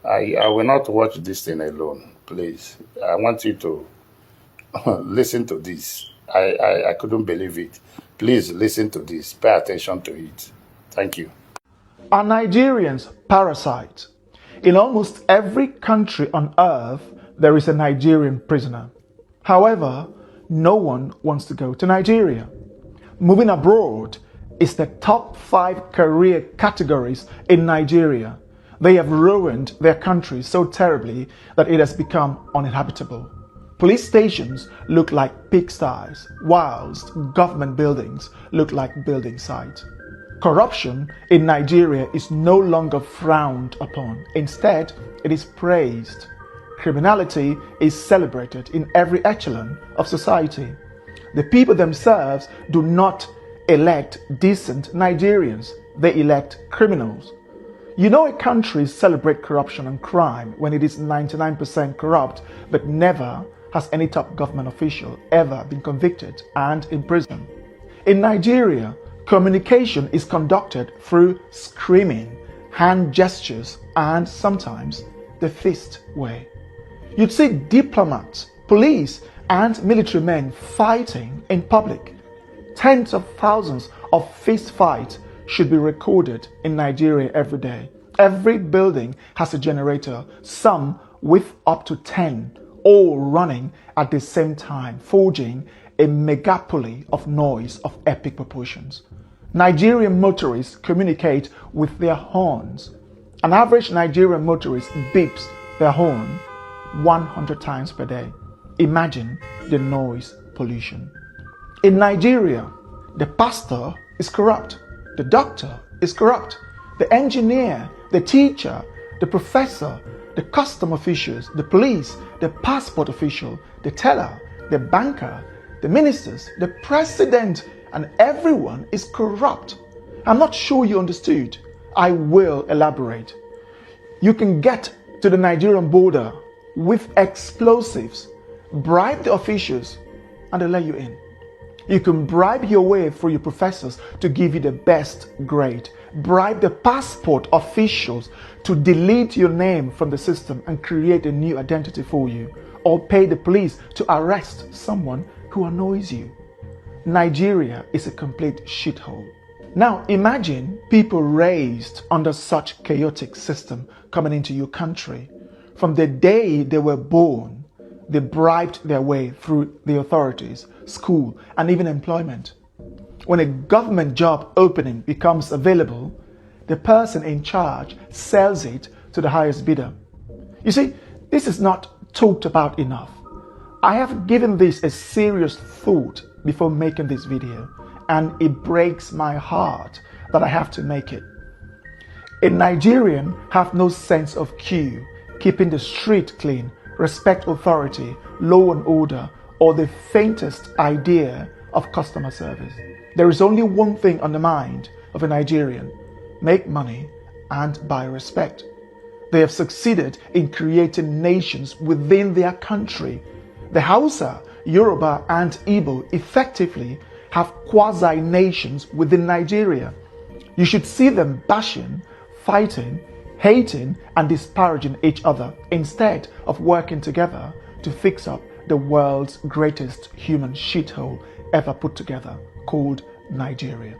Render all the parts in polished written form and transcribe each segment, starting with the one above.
I will not watch this thing alone, please. I want you to listen to this. I couldn't believe it. Please listen to this. Pay attention to it. Thank you. Are Nigerians parasites? In almost every country on earth, there is a Nigerian prisoner. However, no one wants to go to Nigeria. Moving abroad is the top 5 career categories in Nigeria. They have ruined their country so terribly that it has become uninhabitable. Police stations look like pigsties, whilst government buildings look like building sites. Corruption in Nigeria is no longer frowned upon. Instead, it is praised. Criminality is celebrated in every echelon of society. The people themselves do not elect decent Nigerians, they elect criminals. You know a country celebrates corruption and crime when it is 99% corrupt, but never has any top government official ever been convicted and imprisoned. In Nigeria, communication is conducted through screaming, hand gestures, and sometimes the fist way. You'd see diplomats, police, and military men fighting in public. Tens of thousands of fist fights should be recorded in Nigeria every day. Every building has a generator, some with up to 10, all running at the same time, forging a megapoly of noise of epic proportions. Nigerian motorists communicate with their horns. An average Nigerian motorist beeps their horn 100 times per day. Imagine the noise pollution. In Nigeria, the pastor is corrupt, the doctor is corrupt, the engineer, the teacher, the professor, the custom officials, the police, the passport official, the teller, the banker, the ministers, the president, and everyone is corrupt. I'm not sure you understood. I will elaborate. You can get to the Nigerian border with explosives, bribe the officials, and they'll let you in. You can bribe your way through your professors to give you the best grade. Bribe the passport officials to delete your name from the system and create a new identity for you. Or pay the police to arrest someone who annoys you. Nigeria is a complete shithole. Now imagine people raised under such chaotic system coming into your country. From the day they were born, they bribed their way through the authorities, school, and even employment. When a government job opening becomes available, the person in charge sells it to the highest bidder. You see, this is not talked about enough. I have given this a serious thought before making this video, and it breaks my heart that I have to make it. A Nigerian have no sense of queue, keeping the street clean, respect authority, law and order, or the faintest idea of customer service. There is only one thing on the mind of a Nigerian: make money and buy respect. They have succeeded in creating nations within their country. The Hausa, Yoruba, and Igbo effectively have quasi-nations within Nigeria. You should see them bashing, fighting, hating, and disparaging each other instead of working together to fix up the world's greatest human shithole ever put together, called Nigeria.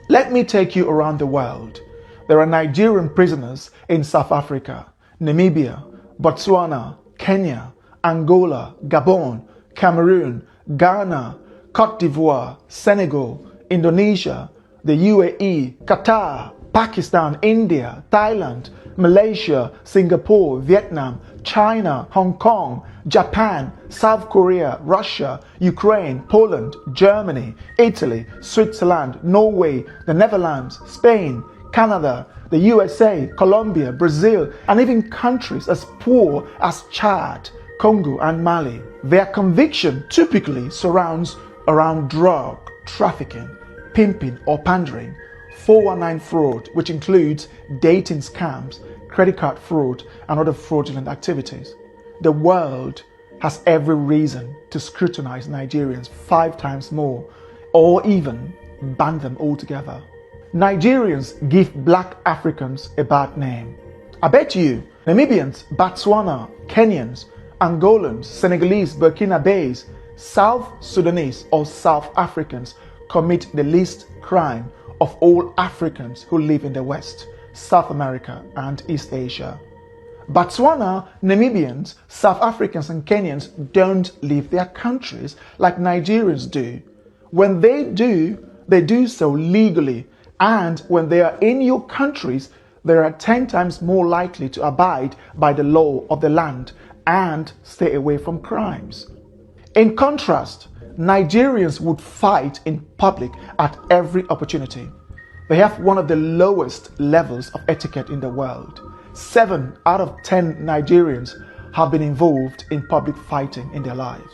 Let me take you around the world. There are Nigerian prisoners in South Africa, Namibia, Botswana, Kenya, Angola, Gabon, Cameroon, Ghana, Cote d'Ivoire, Senegal, Indonesia, the UAE, Qatar, Pakistan, India, Thailand, Malaysia, Singapore, Vietnam, China, Hong Kong, Japan, South Korea, Russia, Ukraine, Poland, Germany, Italy, Switzerland, Norway, the Netherlands, Spain, Canada, the USA, Colombia, Brazil, and even countries as poor as Chad, Congo, and Mali. Their conviction typically surrounds around drug trafficking, pimping or pandering, 419 fraud, which includes dating scams, credit card fraud, and other fraudulent activities. The world has every reason to scrutinize Nigerians 5 times more, or even ban them altogether. Nigerians give black Africans a bad name. I bet you Namibians, Botswana, Kenyans, Angolans, Senegalese, Burkinabes, South Sudanese or South Africans commit the least crime of all Africans who live in the West, South America and East Asia. Botswana, Namibians, South Africans and Kenyans don't leave their countries like Nigerians do. When they do so legally, and when they are in your countries, they are 10 times more likely to abide by the law of the land and stay away from crimes. In contrast, Nigerians would fight in public at every opportunity. They have one of the lowest levels of etiquette in the world. 7 out of 10 Nigerians have been involved in public fighting in their lives,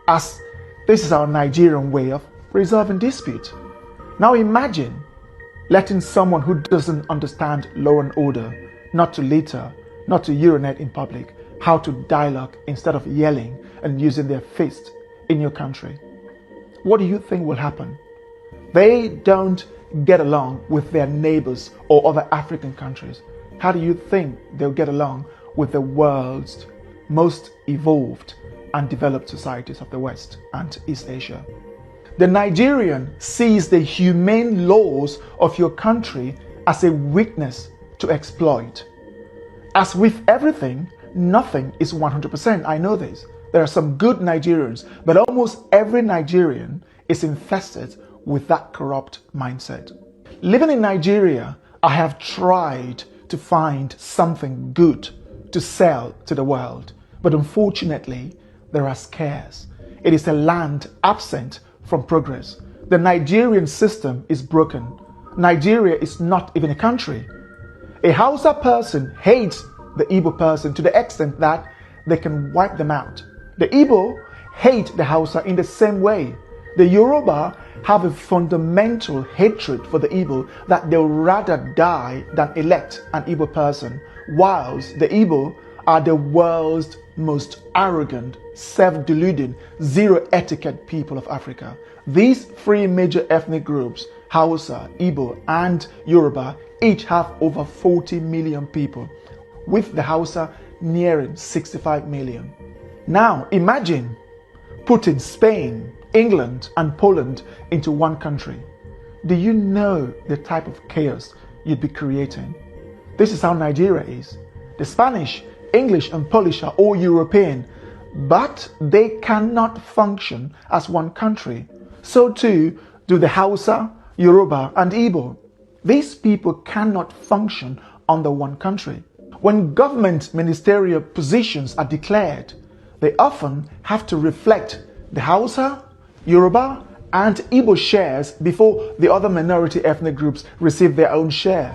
as this is our Nigerian way of resolving dispute. Now imagine letting someone who doesn't understand law and order not to litter, not to urinate in public, how to dialogue instead of yelling and using their fist in your country. What do you think will happen? They don't get along with their neighbors or other African countries. How do you think they'll get along with the world's most evolved and developed societies of the West and East Asia? The Nigerian sees the humane laws of your country as a weakness to exploit. As with everything, nothing is 100%. I know this. There are some good Nigerians, but almost every Nigerian is infested with that corrupt mindset. Living in Nigeria, I have tried to find something good to sell to the world, but unfortunately, there are scarce. It is a land absent from progress. The Nigerian system is broken. Nigeria is not even a country. A Hausa person hates the Igbo person to the extent that they can wipe them out. The Igbo hate the Hausa in the same way. The Yoruba have a fundamental hatred for the Igbo that they'll rather die than elect an Igbo person, whilst the Igbo are the world's most arrogant, self-deluding, zero etiquette people of Africa. These 3 major ethnic groups, Hausa, Igbo, and Yoruba, each have over 40 million people, with the Hausa nearing 65 million. Now imagine putting Spain, England, and Poland into one country. Do you know the type of chaos you'd be creating? This is how Nigeria is. The Spanish, English, and Polish are all European, but they cannot function as one country. So too do the Hausa, Yoruba, and Igbo. These people cannot function under one country. When government ministerial positions are declared, they often have to reflect the Hausa, Yoruba, and Igbo shares before the other minority ethnic groups receive their own share.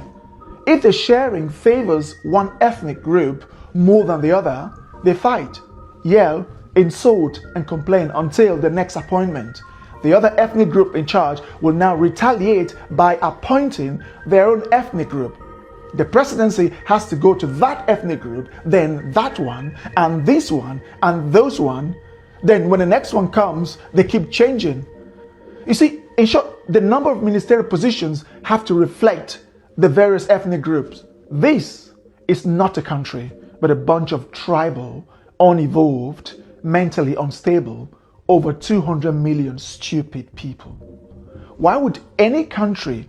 If the sharing favors one ethnic group more than the other, they fight, yell, insult, and complain until the next appointment. The other ethnic group in charge will now retaliate by appointing their own ethnic group. The presidency has to go to that ethnic group, then that one, and this one, and those one. Then when the next one comes, they keep changing. You see, in short, the number of ministerial positions have to reflect the various ethnic groups. This is not a country, but a bunch of tribal, unevolved, mentally unstable, over 200 million stupid people. Why would any country